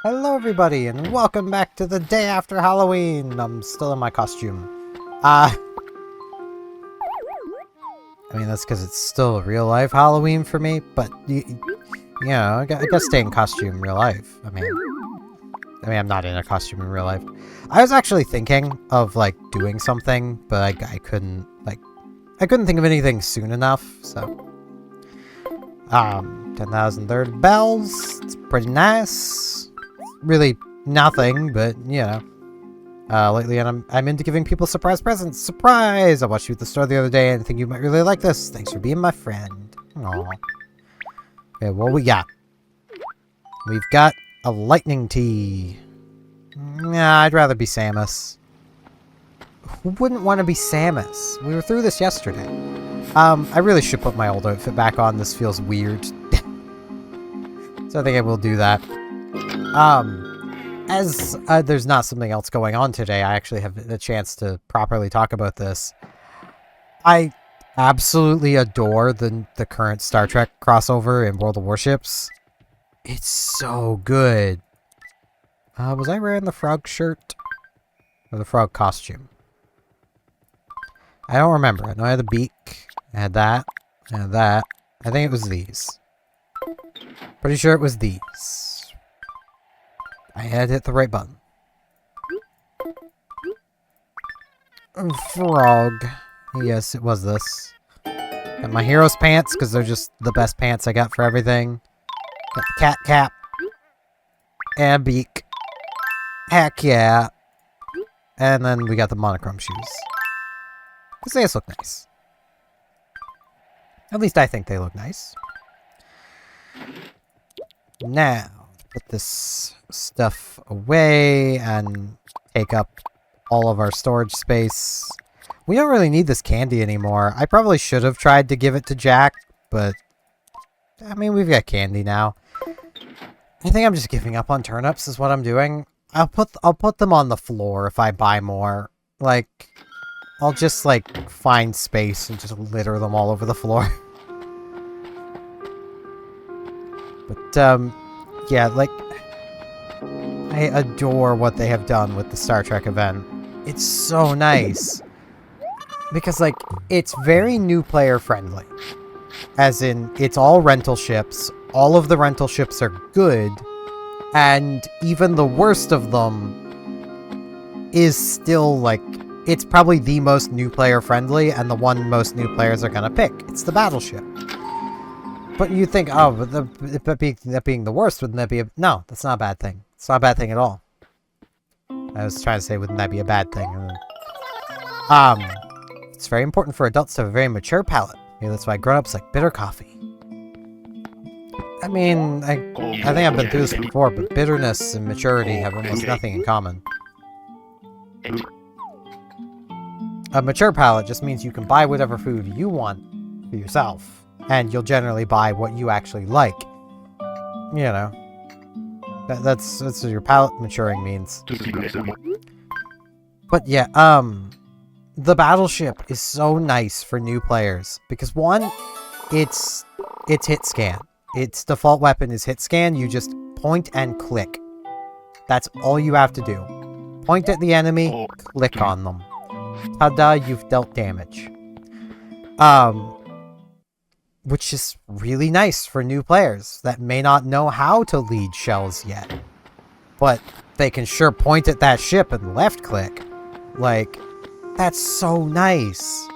Hello everybody, and welcome back to the day after Halloween! I'm still in my costume. I mean, that's because it's still a real-life Halloween for me, but, you know, I gotta stay in costume in real life. I mean, I'm not in a costume in real life. I was actually thinking of, like, doing something, but I couldn't think of anything soon enough, so... 10,030 bells, it's pretty nice. Really nothing, but, you know. Lately I'm into giving people surprise presents. Surprise! I watched you at the store the other day and I think you might really like this. Thanks for being my friend. Aww. Okay, what we got? We've got a lightning tea. Nah, I'd rather be Samus. Who wouldn't want to be Samus? We were through this yesterday. I really should put my old outfit back on. This feels weird. So I think I will do that. As there's not something else going on today, I actually have the chance to properly talk about this. I absolutely adore the current Star Trek crossover in World of Warships. It's so good. Was I wearing the frog shirt? Or the frog costume? I don't remember. I know I had the beak. I had that. I had that. I think it was these. Pretty sure it was these. I had hit the right button. Frog. Yes, it was this. Got my hero's pants, because they're just the best pants I got for everything. Got the cat cap. And beak. Heck yeah. And then we got the monochrome shoes. Because they just look nice. At least I think they look nice. Now, put this stuff away and take up all of our storage space. We don't really need this candy anymore. I probably should have tried to give it to Jack, but I mean, we've got candy now. I think I'm just giving up on turnips is what I'm doing. I'll put them on the floor if I buy more. Like, I'll just like find space and just litter them all over the floor. But yeah, like, I adore what they have done with the Star Trek event. It's so nice. Because, like, it's very new player friendly. As in, it's all rental ships. All of the rental ships are good. And even the worst of them is still, like, it's probably the most new player friendly and the one most new players are gonna pick. It's the battleship. But you think, oh, but that being the worst, wouldn't that be a... No, that's not a bad thing. It's not a bad thing at all. I was trying to say, wouldn't that be a bad thing? It's very important for adults to have a very mature palate. Maybe that's why grown-ups like bitter coffee. I mean, I think I've been through this before, but bitterness and maturity have almost nothing in common. A mature palate just means you can buy whatever food you want for yourself. And you'll generally buy what you actually like. You know. That's what your palate maturing means. But yeah, the battleship is so nice for new players. Because one, it's hit scan. Its default weapon is hit scan. You just point and click. That's all you have to do. Point at the enemy, click on them. Ta-da, you've dealt damage. Which is really nice for new players that may not know how to lead shells yet. But they can sure point at that ship and left click. Like, that's so nice.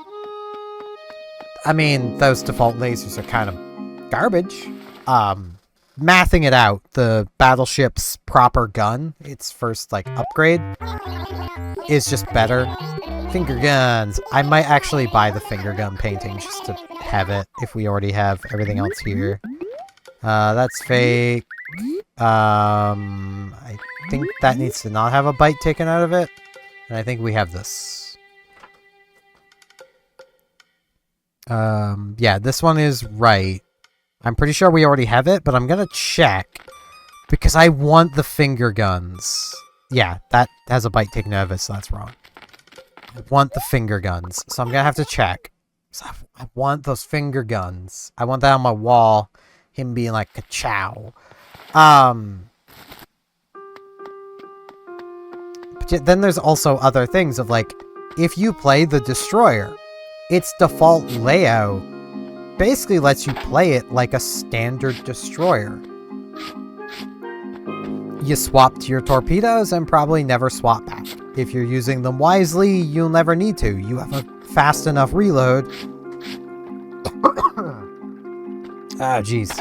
I mean, those default lasers are kind of garbage. Mathing it out, the battleship's proper gun, its first, like, upgrade, is just better. Finger guns. I might actually buy the finger gun painting just to have it if we already have everything else here. That's fake. I think that needs to not have a bite taken out of it. And I think we have this. Yeah, this one is right. I'm pretty sure we already have it, but I'm gonna check. Because I want the finger guns. Yeah, that has a bite taken out of it, so that's wrong. I want the finger guns, so I'm gonna have to check. So I want those finger guns. I want that on my wall. Him being like, ka-chow. But then there's also other things of like, if you play the Destroyer, its default layout basically lets you play it like a standard Destroyer. You swap to your torpedoes and probably never swap back. If you're using them wisely, you'll never need to. You have a fast enough reload. Ah, jeez.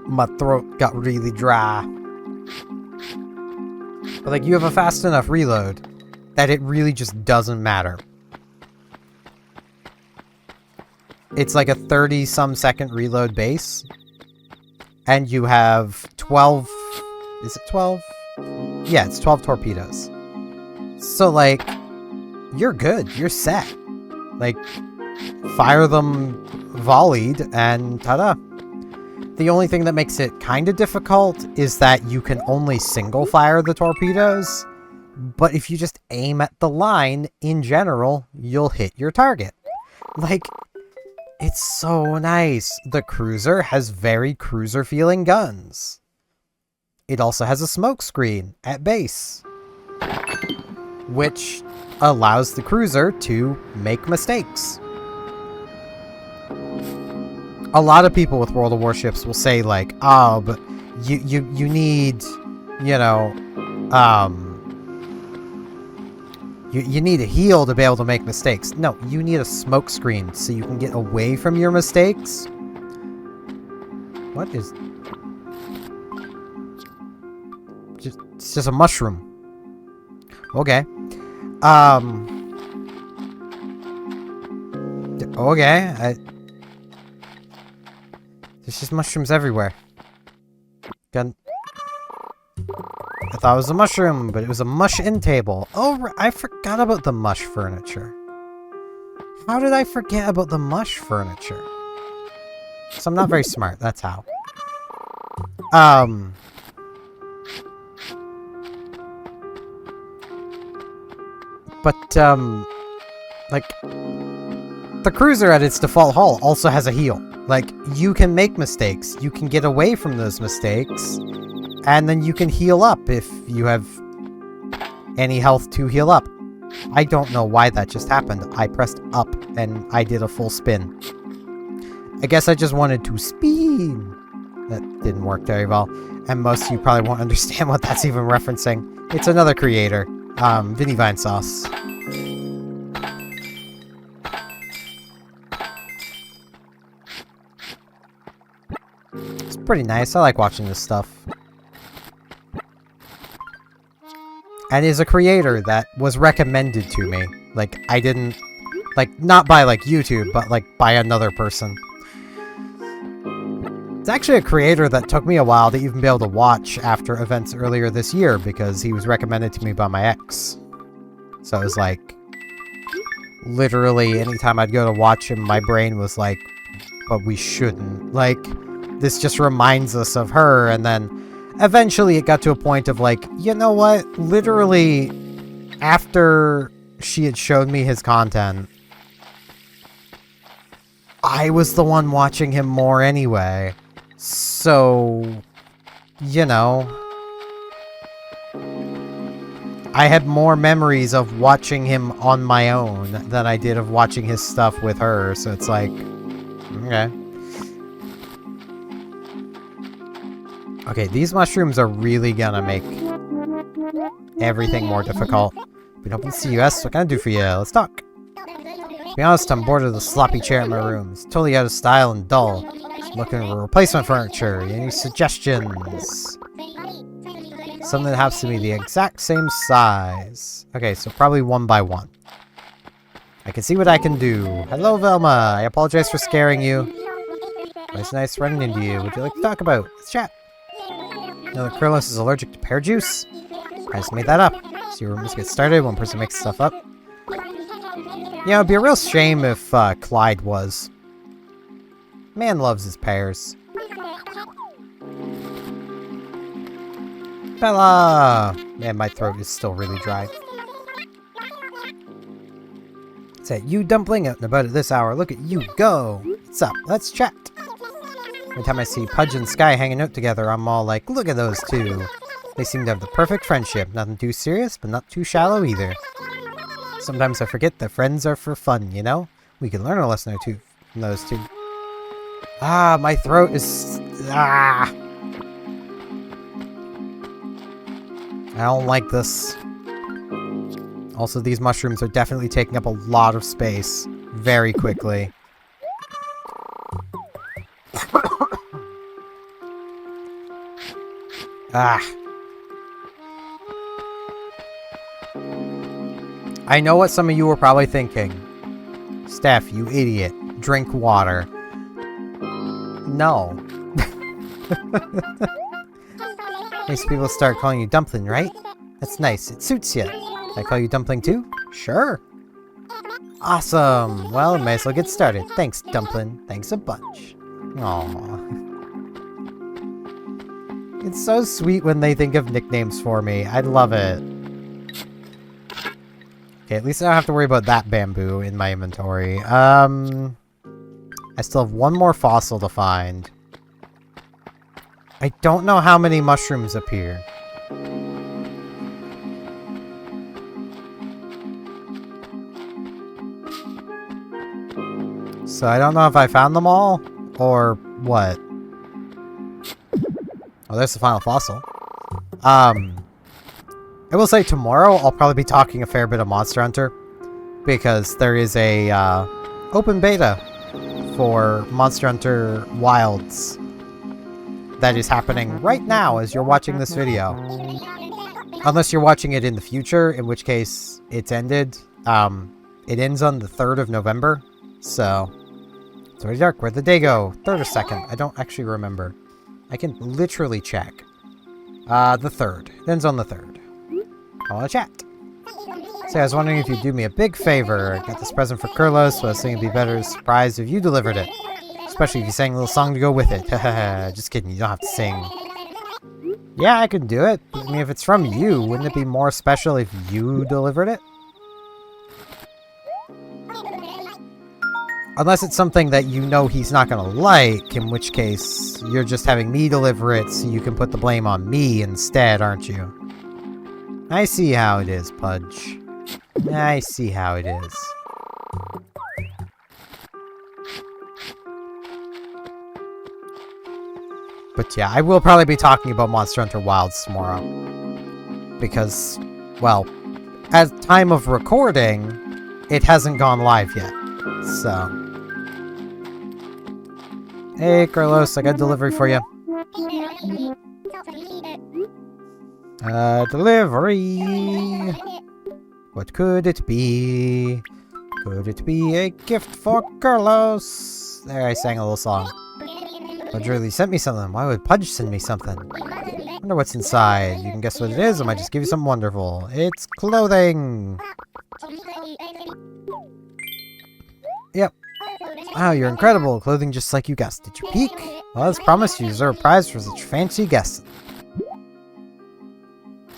My throat got really dry. But like, you have a fast enough reload that it really just doesn't matter. It's like a 30-some second reload base. And you have 12... Is it 12? Yeah, it's 12 torpedoes. So, like, you're good. You're set. Like, fire them volleyed, and ta-da. The only thing that makes it kind of difficult is that you can only single fire the torpedoes. But if you just aim at the line, in general, you'll hit your target. Like... It's so nice. The cruiser has very cruiser-feeling guns. It also has a smoke screen at base, which allows the cruiser to make mistakes. A lot of people with World of Warships will say like, oh, but you need, you know, You need a heal to be able to make mistakes. No, you need a smoke screen so you can get away from your mistakes. What is... It's just a mushroom. Okay. Okay. There's just mushrooms everywhere. I thought it was a mushroom, but it was a mush-in table. Oh, I forgot about the mush furniture. How did I forget about the mush furniture? So I'm not very smart, that's how. Like, the cruiser at its default hull also has a heal. Like, you can make mistakes. You can get away from those mistakes. And then you can heal up if you have any health to heal up. I don't know why that just happened. I pressed up and I did a full spin. I guess I just wanted to spin. That didn't work very well. And most of you probably won't understand what that's even referencing. It's another creator. Vinny Vine Sauce. It's pretty nice. I like watching this stuff. And is a creator that was recommended to me. Like, I didn't... Like, not by, like, YouTube, but, like, by another person. It's actually a creator that took me a while to even be able to watch after events earlier this year, because he was recommended to me by my ex. So it was like... Literally, anytime I'd go to watch him, my brain was like, but we shouldn't. Like, this just reminds us of her, and then... Eventually, it got to a point of like, you know what? Literally, after she had showed me his content, I was the one watching him more anyway. So, you know, I had more memories of watching him on my own than I did of watching his stuff with her. So it's like, okay. Okay, these mushrooms are really gonna make everything more difficult. We don't see you. What can I do for you? Let's talk. To be honest, I'm bored of the sloppy chair in my room. It's totally out of style and dull. Just looking for replacement furniture. Any suggestions? Something that happens to be the exact same size. Okay, so probably 1 by 1. I can see what I can do. Hello, Velma. I apologize for scaring you. It's nice running into you. Would you like to talk about? Let's chat. No, the Krillus is allergic to pear juice. I just made that up. So your rumors get started, one person makes stuff up. Yeah, it'd be a real shame if Clyde was. Man loves his pears. Bella! Man, my throat is still really dry. Say, you dumpling out and about at this hour. Look at you go! What's up? Let's chat! Every time I see Pudge and Sky hanging out together, I'm all like, look at those two! They seem to have the perfect friendship. Nothing too serious, but not too shallow either. Sometimes I forget that friends are for fun, you know? We can learn a lesson or two from those two. Ah, my throat is... Ah! I don't like this. Also, these mushrooms are definitely taking up a lot of space very quickly. Ah. I know what some of you were probably thinking. Steph, you idiot. Drink water. No. Makes people start calling you Dumpling, right? That's nice. It suits you. Can I call you Dumpling too? Sure. Awesome. Well, may as well get started. Thanks, Dumpling. Thanks a bunch. Aww. It's so sweet when they think of nicknames for me. I love it. Okay, at least I don't have to worry about that bamboo in my inventory. I still have one more fossil to find. I don't know how many mushrooms appear. So I don't know if I found them all, or what. Oh, there's the final fossil. I will say tomorrow I'll probably be talking a fair bit of Monster Hunter, because there is a open beta for Monster Hunter Wilds that is happening right now as you're watching this video. Unless you're watching it in the future, in which case it's ended. It ends on the 3rd of November, so it's already dark. Where'd the day go? 3rd or 2nd? I don't actually remember. I can literally check. The 3rd. It ends on the 3rd. I want to chat. Say, I was wondering if you'd do me a big favor. I got this present for Kurlos, so I was thinking it'd be better surprise if you delivered it. Especially if you sang a little song to go with it. Just kidding, you don't have to sing. Yeah, I could do it. I mean, if it's from you, wouldn't it be more special if you delivered it? Unless it's something that you know he's not gonna like, in which case you're just having me deliver it so you can put the blame on me instead, aren't you? I see how it is, Pudge. I see how it is. But yeah, I will probably be talking about Monster Hunter Wilds tomorrow. Because, well, at time of recording, it hasn't gone live yet. So. Hey, Carlos, I got a delivery for you. Delivery. What could it be? Could it be a gift for Carlos? There, I sang a little song. Pudge really sent me something. Why would Pudge send me something? Wonder what's inside. You can guess what it is. I might just give you something wonderful. It's clothing. Yep. Wow, you're incredible. Clothing just like you guessed. Did you peek? Well, as promised, you deserve a prize for such fancy guessing.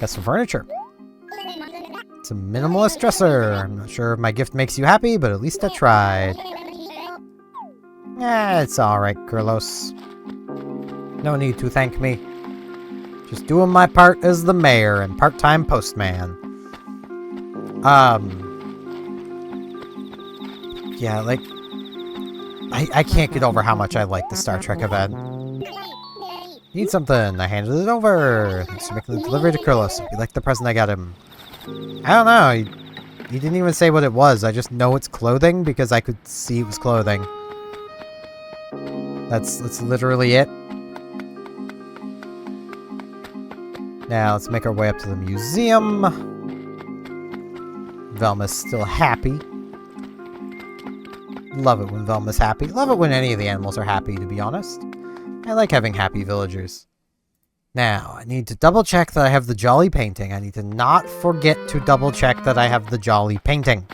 Got some furniture. It's a minimalist dresser. I'm not sure if my gift makes you happy, but at least I tried. Yeah, it's alright, Kurlos. No need to thank me. Just doing my part as the mayor and part-time postman. Yeah, like, I can't get over how much I like the Star Trek event. Need something. I handed it over. Thanks for making the delivery to Kurlos. You like the present I got him. I don't know. He didn't even say what it was. I just know it's clothing because I could see it was clothing. That's literally it. Now let's make our way up to the museum. Velma's still happy. Love it when Velma's happy. Love it when any of the animals are happy, to be honest. I like having happy villagers. Now, I need to double check that I have the Jolly painting. I need to not forget to double check that I have the Jolly painting.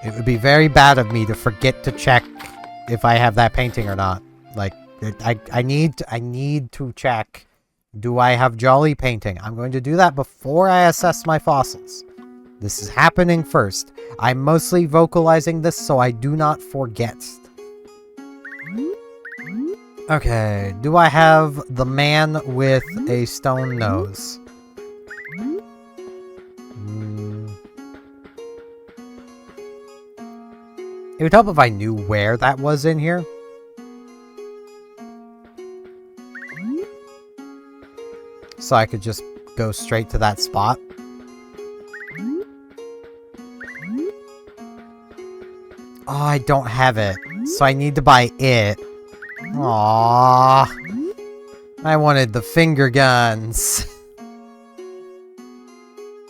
It would be very bad of me to forget to check if I have that painting or not. Like, I need to check. Do I have Jolly painting? I'm going to do that before I assess my fossils. This is happening first. I'm mostly vocalizing this so I do not forget. Okay, do I have the man with a stone nose? It would help if I knew where that was in here. So I could just go straight to that spot. Oh, I don't have it. So I need to buy it. Aww. I wanted the finger guns.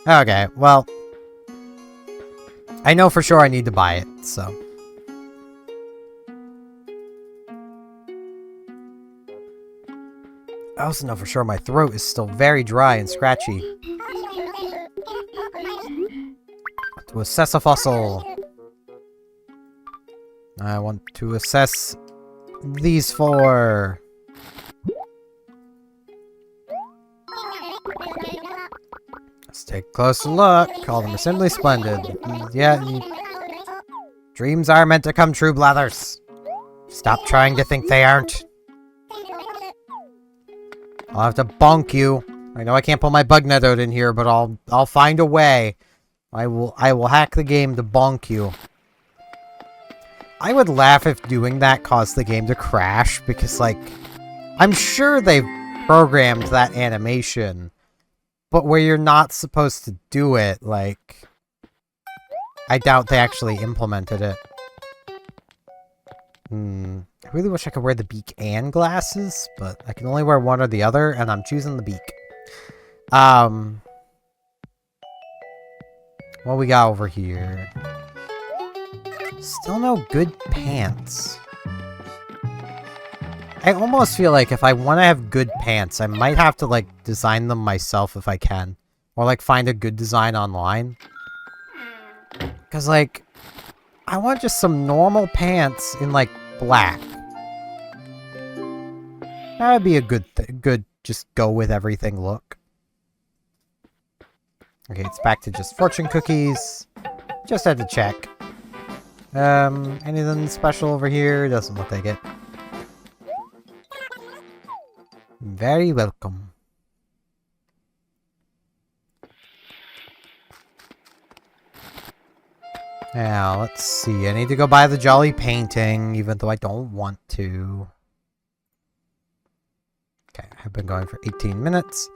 Okay, well. I know for sure I need to buy it, so. I also know for sure my throat is still very dry and scratchy. To assess a fossil. I want to assess these 4. Let's take a closer look. Call them simply splendid. Yeah, dreams are meant to come true, Blathers. Stop trying to think they aren't. I'll have to bonk you. I know I can't pull my bug net out in here, but I'll find a way. I will hack the game to bonk you. I would laugh if doing that caused the game to crash, because, like, I'm sure they've programmed that animation, but where you're not supposed to do it, like, I doubt they actually implemented it. I really wish I could wear the beak and glasses, but I can only wear one or the other, and I'm choosing the beak. What we got over here? Still no good pants. I almost feel like if I want to have good pants, I might have to, like, design them myself if I can. Or, like, find a good design online. Because, like, I want just some normal pants in, like, black. That would be a good just go with everything look. Okay, it's back to just fortune cookies. Just had to check. Anything special over here? Doesn't look like it. Very welcome. Now, let's see. I need to go buy the Jolly painting, even though I don't want to. Okay, I've been going for 18 minutes.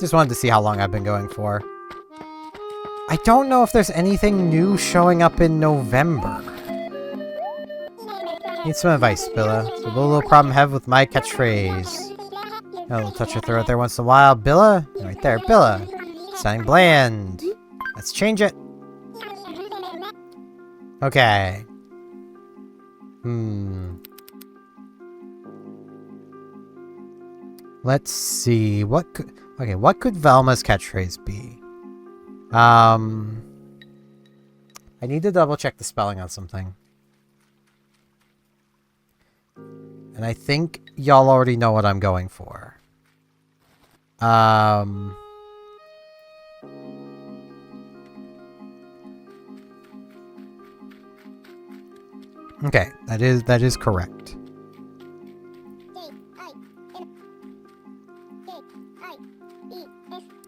Just wanted to see how long I've been going for. I don't know if there's anything new showing up in November. Need some advice, Billa. It's a little problem I have with my catchphrase. A little touch your throat there once in a while. Billa? Right there, Billa. Sounding bland. Let's change it. Okay. Let's see. What could Velma's catchphrase be? I need to double check the spelling on something. And I think y'all already know what I'm going for. Okay, that is correct.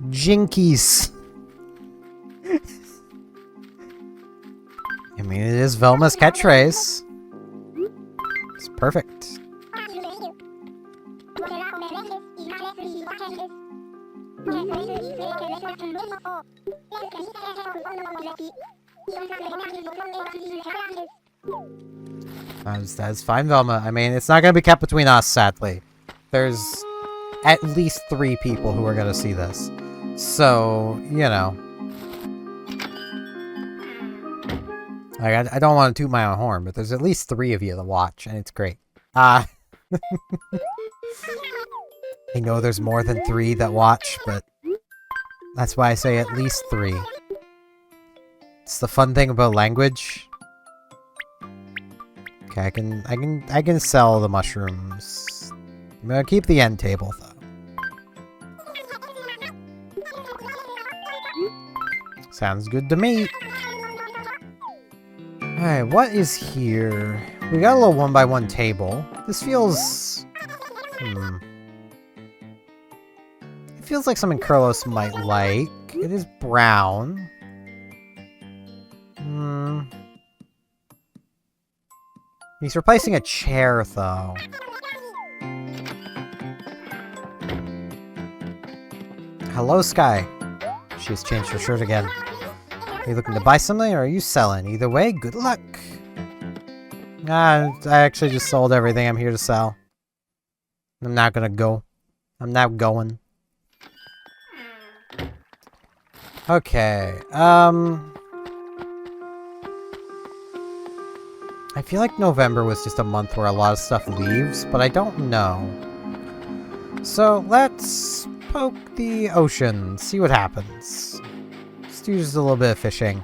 Jinkies. I mean, it is Velma's catchphrase. It's perfect. That's fine, Velma. I mean, it's not going to be kept between us, sadly. There's at least 3 people who are going to see this. So, you know. Like, I don't want to toot my own horn, but there's at least 3 of you that watch, and it's great. I know there's more than 3 that watch, but that's why I say at least 3. It's the fun thing about language. Okay, I can sell the mushrooms. I'm gonna keep the end table though. Sounds good to me. Alright, what is here? We got a little 1x1 table. This feels... It feels like something Kurlos might like. It is brown. He's replacing a chair, though. Hello, Sky. She's changed her shirt again. Are you looking to buy something, or are you selling? Either way, good luck. I actually just sold everything I'm here to sell. I'm not gonna go. I'm not going. Okay, I feel like November was just a month where a lot of stuff leaves, but I don't know. So, let's poke the ocean, see what happens. Let's do just a little bit of fishing.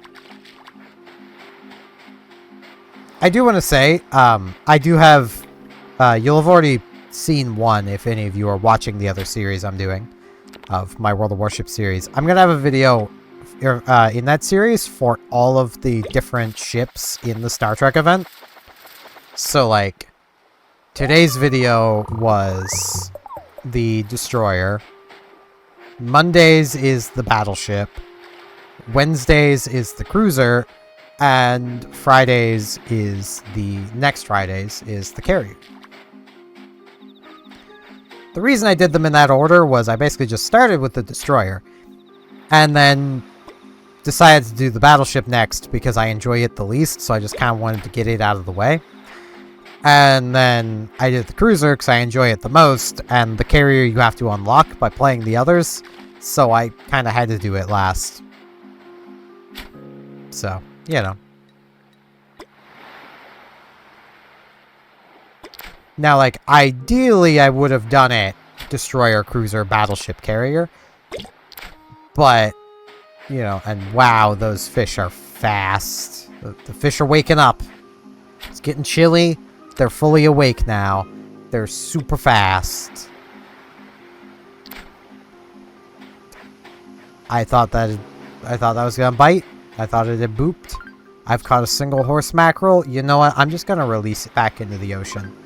I do want to say, I do have, you'll have already seen one if any of you are watching the other series I'm doing of my World of Warship series. I'm going to have a video in that series for all of the different ships in the Star Trek event. So, like, today's video was the Destroyer. Mondays is the Battleship. Wednesdays is the Cruiser. And Fridays is next Fridays is the Carrier. The reason I did them in that order was I basically just started with the Destroyer. And then decided to do the Battleship next because I enjoy it the least, so I just kind of wanted to get it out of the way. And then I did the Cruiser because I enjoy it the most, and the Carrier you have to unlock by playing the others, so I kind of had to do it last. So, you know. Now, like, ideally I would have done it Destroyer, Cruiser, Battleship, Carrier. But, you know, and wow, those fish are fast. The fish are waking up. It's getting chilly. They're fully awake now. They're super fast. I thought that was gonna bite. I thought it had booped. I've caught a single horse mackerel. You know what? I'm just gonna release it back into the ocean.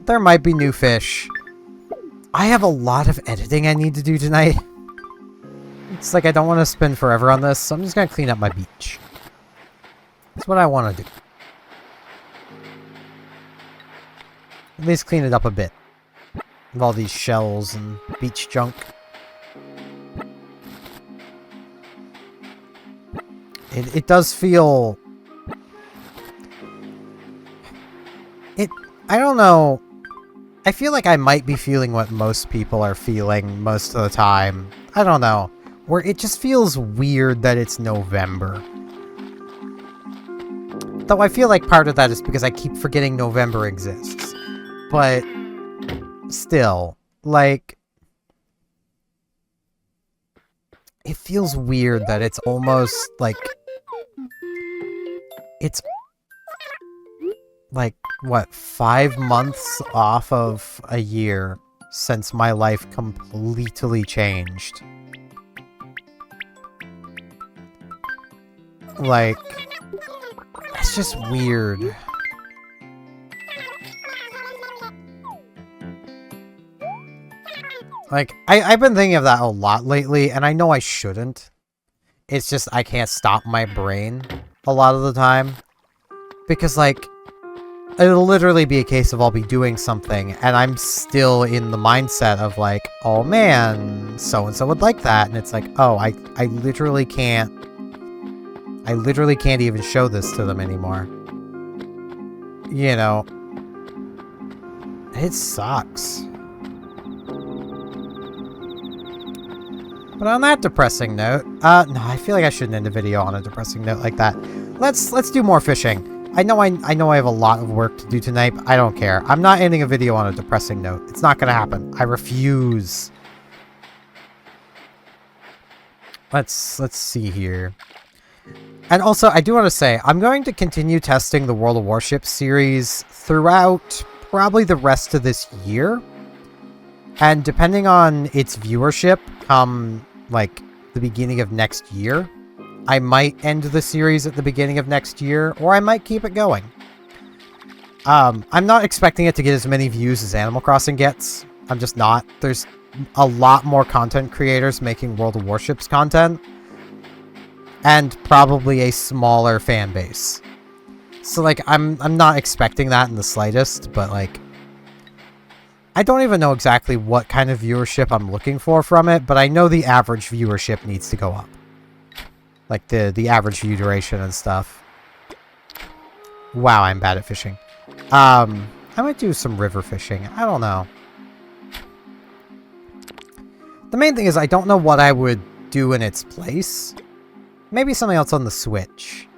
There might be new fish. I have a lot of editing I need to do tonight. It's like I don't want to spend forever on this, so I'm just gonna clean up my beach. That's what I want to do. At least clean it up a bit. With all these shells and beach junk. It does feel... I don't know. I feel like I might be feeling what most people are feeling most of the time. I don't know. Where it just feels weird that it's November. Though I feel like part of that is because I keep forgetting November exists. But still, like, it feels weird that it's almost like, it's like, what, 5 months off of a year since my life completely changed. Like, it's just weird. Like, I've been thinking of that a lot lately, and I know I shouldn't. It's just I can't stop my brain a lot of the time. Because, like, it'll literally be a case of I'll be doing something, and I'm still in the mindset of, like, oh man, so-and-so would like that. And it's like, oh, I literally can't... I literally can't even show this to them anymore. You know. It sucks. But on that depressing note, no, I feel like I shouldn't end a video on a depressing note like that. Let's do more fishing. I know I have a lot of work to do tonight, but I don't care. I'm not ending a video on a depressing note. It's not gonna happen. I refuse. Let's see here. And also, I do want to say, I'm going to continue testing the World of Warships series throughout probably the rest of this year. And depending on its viewership, like, the beginning of next year, I might end the series at the beginning of next year, or I might keep it going. I'm not expecting it to get as many views as Animal Crossing gets. I'm just not. There's a lot more content creators making World of Warships content. And probably a smaller fan base. So, like, I'm not expecting that in the slightest, but, like, I don't even know exactly what kind of viewership I'm looking for from it, but I know the average viewership needs to go up. Like, the average view duration and stuff. Wow, I'm bad at fishing. I might do some river fishing. I don't know. The main thing is I don't know what I would do in its place. Maybe something else on the Switch.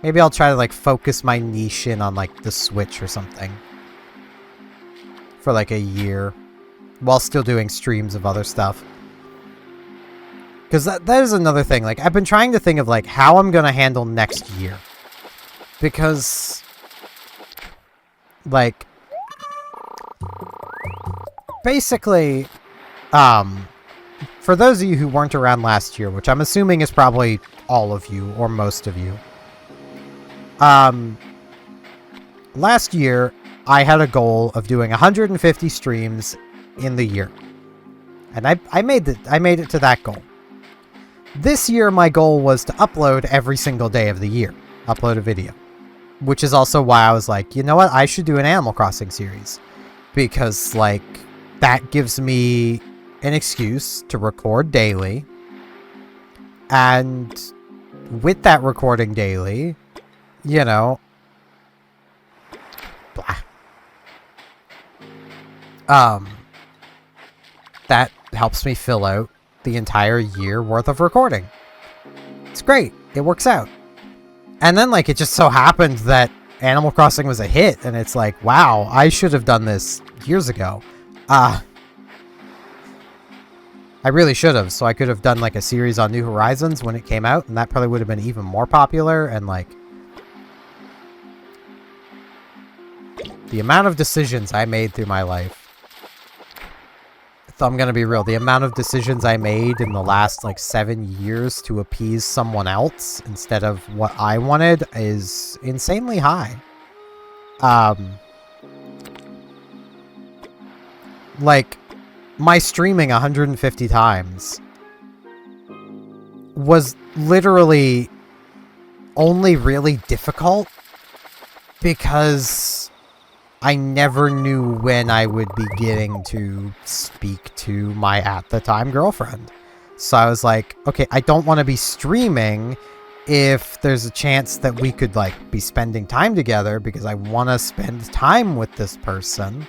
Maybe I'll try to, like, focus my niche in on, like, the Switch or something. For, like, a year. While still doing streams of other stuff. Because that is another thing. Like, I've been trying to think of, like, how I'm going to handle next year. Because, like, basically, for those of you who weren't around last year, which I'm assuming is probably all of you, or most of you, last year, I had a goal of doing 150 streams in the year. And I made it to that goal. This year, my goal was to upload every single day of the year. Upload a video. Which is also why I was like, you know what? I should do an Animal Crossing series. Because, like, that gives me an excuse to record daily. And with that recording daily, you know, that helps me fill out the entire year worth of recording. It's great. It works out. And then, like, it just so happened that Animal Crossing was a hit, and it's like, wow, I should have done this years ago. I really should have, so I could have done, like, a series on New Horizons when it came out, and that probably would have been even more popular, and, like, the amount of decisions I made through my life. So I'm gonna be real, the amount of decisions I made in the last, like, 7 years to appease someone else instead of what I wanted is insanely high. Like, my streaming 150 times was literally only really difficult because I never knew when I would be getting to speak to my at-the-time girlfriend. So I was like, okay, I don't want to be streaming if there's a chance that we could, like, be spending time together because I want to spend time with this person.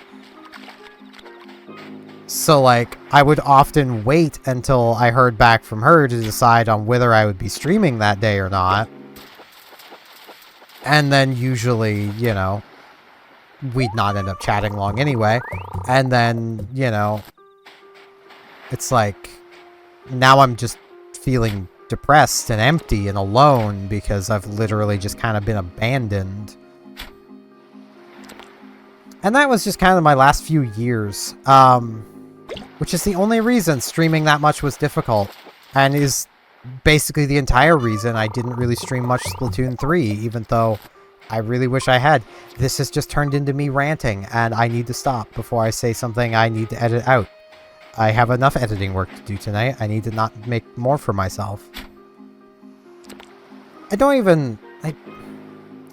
So, like, I would often wait until I heard back from her to decide on whether I would be streaming that day or not. And then usually, you know, we'd not end up chatting long anyway. And then, you know, it's like, now I'm just feeling depressed and empty and alone because I've literally just kind of been abandoned. And that was just kind of my last few years. Which is the only reason streaming that much was difficult. And is basically the entire reason I didn't really stream much Splatoon 3, even though I really wish I had. This has just turned into me ranting, and I need to stop before I say something I need to edit out. I have enough editing work to do tonight. I need to not make more for myself. I don't even...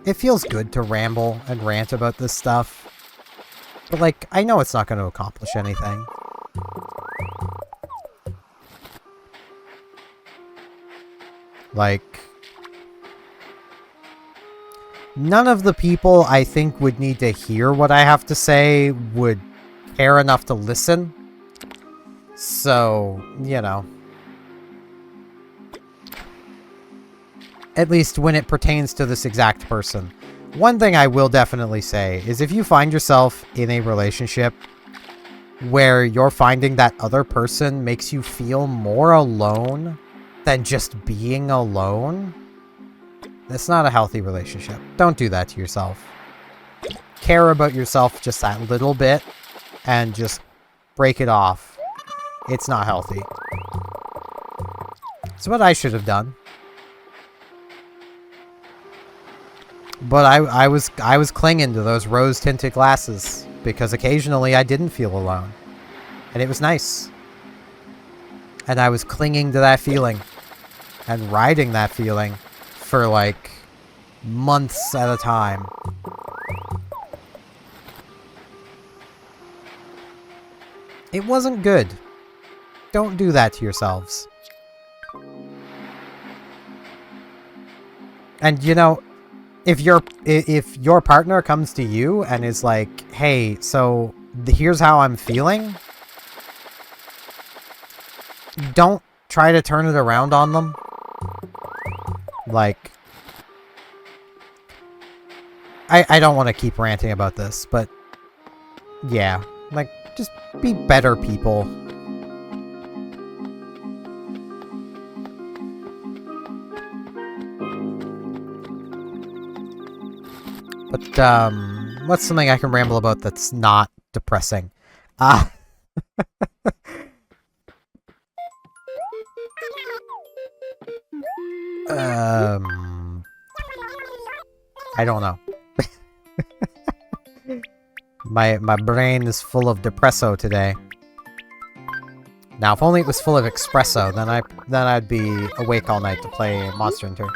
it feels good to ramble and rant about this stuff. But, like, I know it's not going to accomplish anything. Like... none of the people I think would need to hear what I have to say would care enough to listen. So, you know. At least when it pertains to this exact person. One thing I will definitely say is if you find yourself in a relationship where you're finding that other person makes you feel more alone than just being alone, that's not a healthy relationship. Don't do that to yourself. Care about yourself just that little bit and just break it off. It's not healthy. It's what I should have done. But I was clinging to those rose-tinted glasses because occasionally I didn't feel alone. And it was nice. And I was clinging to that feeling and riding that feeling for like months at a time. It wasn't good. Don't do that to yourselves. And you know, if your partner comes to you and is like, "Hey, so here's how I'm feeling," don't try to turn it around on them. Like, I don't want to keep ranting about this, but yeah, like, just be better people. But, what's something I can ramble about that's not depressing? I don't know. My brain is full of depresso today. Now, if only it was full of espresso, then I'd be awake all night to play Monster Hunter.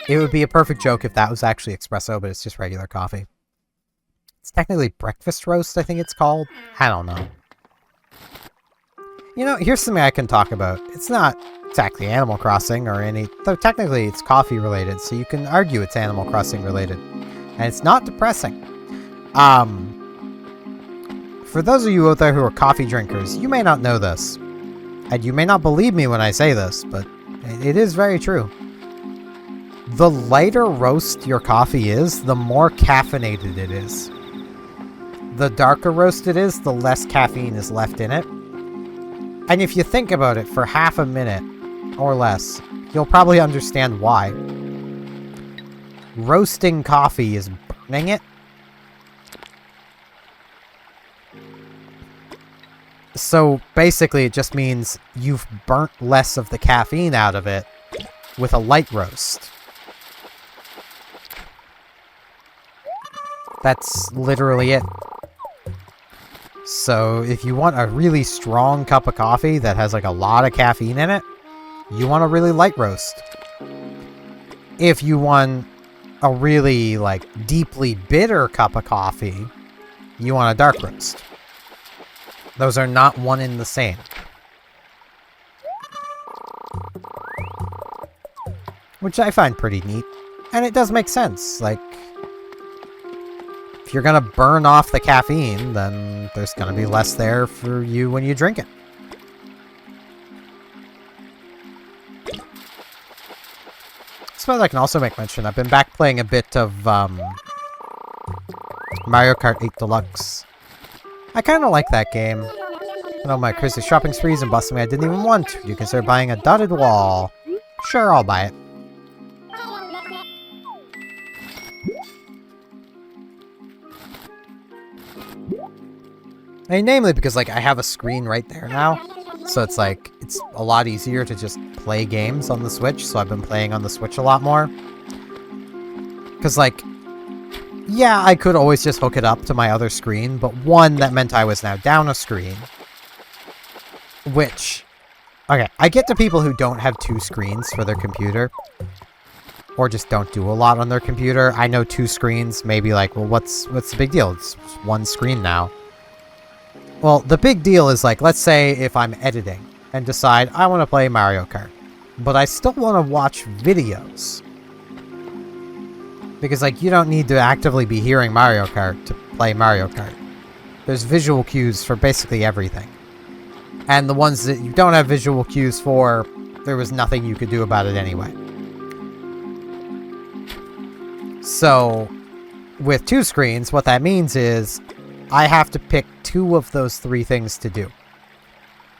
It would be a perfect joke if that was actually espresso, but it's just regular coffee. It's technically breakfast roast, I think it's called. I don't know. You know, here's something I can talk about. It's not exactly Animal Crossing or any... Though technically it's coffee related, so you can argue it's Animal Crossing related. And it's not depressing. For those of you out there who are coffee drinkers, you may not know this. And you may not believe me when I say this, but it is very true. The lighter roast your coffee is, the more caffeinated it is. The darker roast it is, the less caffeine is left in it. And if you think about it for half a minute or less, you'll probably understand why. Roasting coffee is burning it. So basically it just means you've burnt less of the caffeine out of it with a light roast. That's literally it. So if you want a really strong cup of coffee that has like a lot of caffeine in it, you want a really light roast. If you want a really like deeply bitter cup of coffee, you want a dark roast. Those are not one and the same. Which I find pretty neat. And it does make sense. Like, if you're gonna burn off the caffeine, then there's gonna be less there for you when you drink it. I suppose I can also make mention, I've been back playing a bit of Mario Kart 8 Deluxe. I kinda like that game. You know, my crazy shopping sprees and busting me I didn't even want. You consider buying a dotted wall. Sure, I'll buy it. I mean, namely because, like, I have a screen right there now. So it's, like, it's a lot easier to just play games on the Switch. So I've been playing on the Switch a lot more. Because, like, yeah, I could always just hook it up to my other screen. But one, that meant I was now down a screen. Which, okay, I get to people who don't have two screens for their computer. Or just don't do a lot on their computer. I know two screens, maybe like, well, what's the big deal? It's one screen now. Well, the big deal is, like, let's say if I'm editing and decide I want to play Mario Kart, but I still want to watch videos. Because, like, you don't need to actively be hearing Mario Kart to play Mario Kart. There's visual cues for basically everything. And the ones that you don't have visual cues for, there was nothing you could do about it anyway. So, with two screens, what that means is I have to pick 2 of those 3 things to do.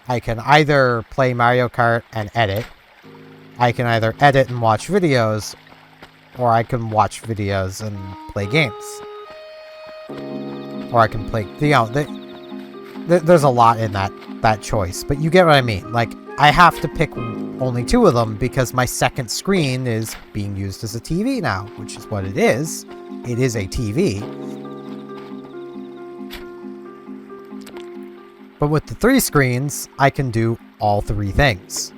I can either play Mario Kart and edit. I can either edit and watch videos, or I can watch videos and play games. Or I can play, you know, there's a lot in that choice, but you get what I mean. Like, I have to pick only 2 of them because my second screen is being used as a TV now, which is what it is. It is a TV. But with the 3 screens, I can do all 3 things.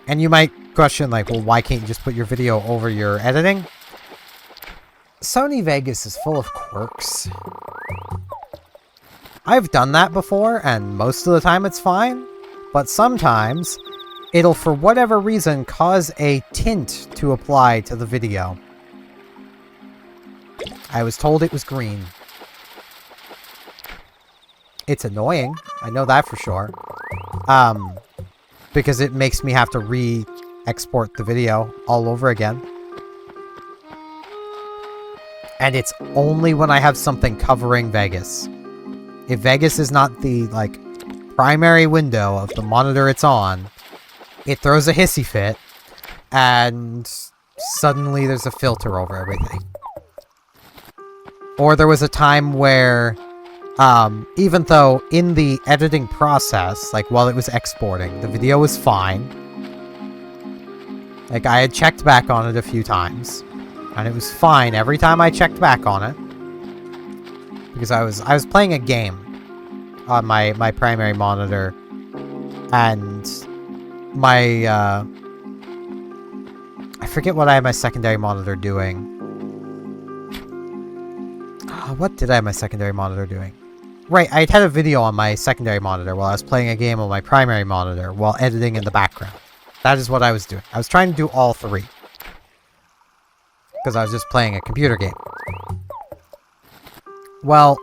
And you might question, like, well, why can't you just put your video over your editing? Sony Vegas is full of quirks. I've done that before, and most of the time it's fine. But sometimes, it'll, for whatever reason, cause a tint to apply to the video. I was told it was green. It's annoying. I know that for sure. Because it makes me have to re-export the video all over again. And it's only when I have something covering Vegas. If Vegas is not the, like, primary window of the monitor it's on, it throws a hissy fit, and suddenly there's a filter over everything. Or there was a time where, even though in the editing process, like while it was exporting, the video was fine. Like, I had checked back on it a few times, and it was fine every time I checked back on it. Because I was playing a game on my primary monitor, and my, I forget what I had my secondary monitor doing. What did I have my secondary monitor doing? Right, I had a video on my secondary monitor while I was playing a game on my primary monitor while editing in the background. That is what I was doing. I was trying to do all 3. Because I was just playing a computer game. Well,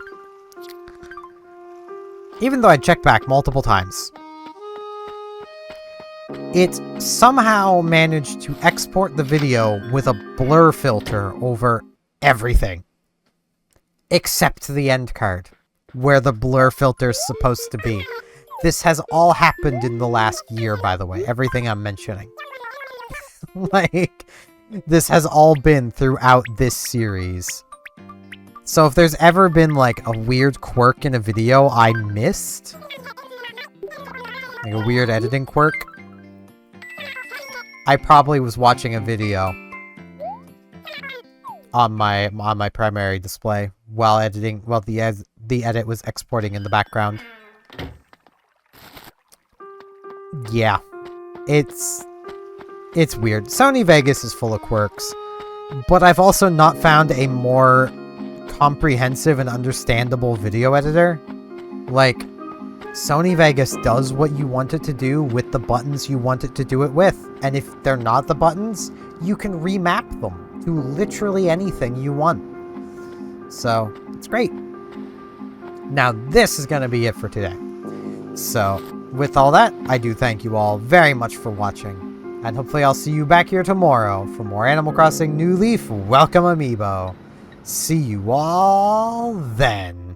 even though I checked back multiple times, it somehow managed to export the video with a blur filter over everything. Except the end card, where the blur filter is supposed to be. This has all happened in the last year, by the way, everything I'm mentioning. Like, this has all been throughout this series. So if there's ever been, like, a weird quirk in a video I missed, like a weird editing quirk, I probably was watching a video on my primary display while editing, while the edit was exporting in the background. Yeah, it's weird. Sony Vegas is full of quirks, but I've also not found a more comprehensive and understandable video editor. Like, Sony Vegas does what you want it to do with the buttons you want it to do it with, and if they're not the buttons, you can remap them to literally anything you want. So, it's great. Now, this is going to be it for today. So, with all that, I do thank you all very much for watching, and hopefully I'll see you back here tomorrow for more Animal Crossing New Leaf Welcome Amiibo. See you all then.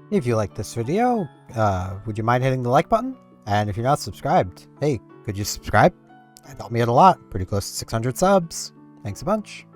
If you liked this video, would you mind hitting the like button? And if you're not subscribed, hey, could you subscribe? That'd help me out a lot. Pretty close to 600 subs. Thanks a bunch.